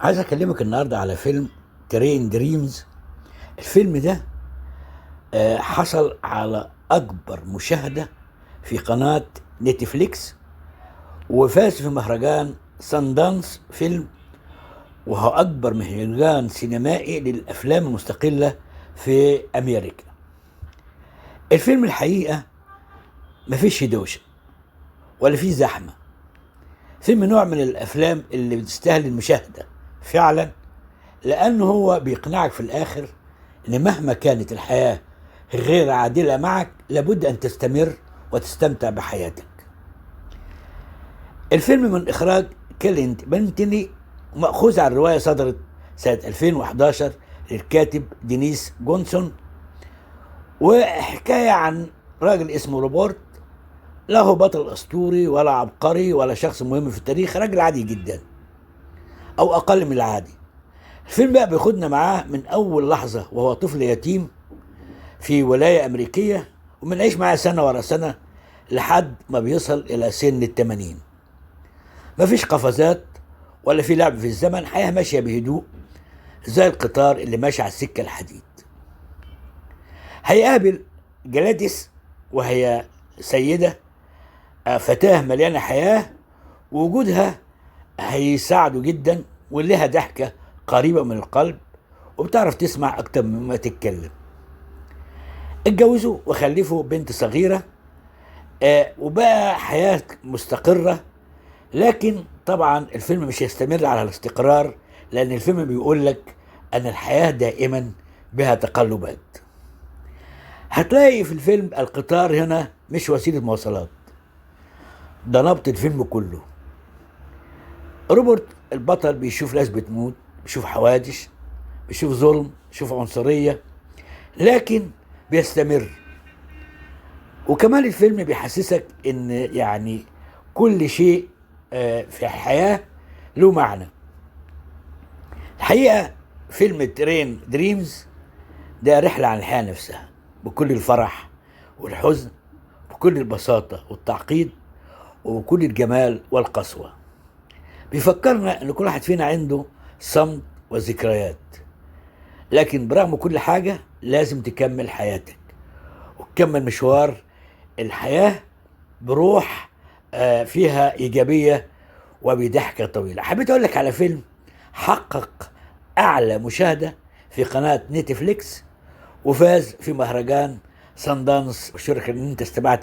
عايز اكلمك النهارده على فيلم ترين دريمز. الفيلم ده حصل على اكبر مشاهدة في قناة نتفليكس، وفاز في مهرجان ساندانس فيلم، وهو اكبر مهرجان سينمائي للافلام المستقلة في امريكا. الفيلم الحقيقة مفيش دوشة ولا فيه زحمة. فيلم نوع من الافلام اللي بتستاهل المشاهدة فعلا، لأنه هو بيقنعك في الآخر إن مهما كانت الحياة غير عادلة معك لابد أن تستمر وتستمتع بحياتك. الفيلم من إخراج كيلينت بنتني، مأخوذ عن رواية صدرت سنة 2011 للكاتب دينيس جونسون، وحكاية عن راجل اسمه روبرت، لا هو بطل أسطوري ولا عبقري ولا شخص مهم في التاريخ، راجل عادي جدا أو أقل من العادي. الفيلم بقى بياخدنا معاه من أول لحظة وهو طفل يتيم في ولاية أمريكية، وبنعيش معاه سنة ورا سنة لحد ما بيصل إلى سن ال80. مفيش قفزات ولا في لعب في الزمن، حياة ماشية بهدوء زي القطار اللي ماشي على السكة الحديد. هيقابل جلاديس، وهي سيدة فتاة مليانة حياة، ووجودها هيساعده جدا، ولها ضحكة قريبة من القلب، وبتعرف تسمع أكتر مما تتكلم. اتجوزوا وخلفوا بنت صغيرة، وبقى حياة مستقرة. لكن طبعا الفيلم مش هيستمر على الاستقرار، لأن الفيلم بيقول لك أن الحياة دائما بها تقلبات. هتلاقي في الفيلم القطار هنا مش وسيلة مواصلات، ده نبط الفيلم كله. روبرت البطل بيشوف ناس بتموت، بيشوف حوادث، بيشوف ظلم، بيشوف عنصرية، لكن بيستمر. وكمان الفيلم بيحسسك ان يعني كل شيء في الحياة له معنى. الحقيقة فيلم ترين دريمز ده رحلة عن الحياة نفسها، بكل الفرح والحزن، بكل البساطة والتعقيد، وبكل الجمال والقسوة. بيفكرنا ان كل واحد فينا عنده صمت وذكريات، لكن برغم كل حاجة لازم تكمل حياتك وتكمل مشوار الحياة بروح فيها إيجابية وبضحكة طويلة. حبيت أقول لك على فيلم حقق أعلى مشاهدة في قناة نتفليكس، وفاز في مهرجان ساندانس، وشكرا إن أنت استمعت.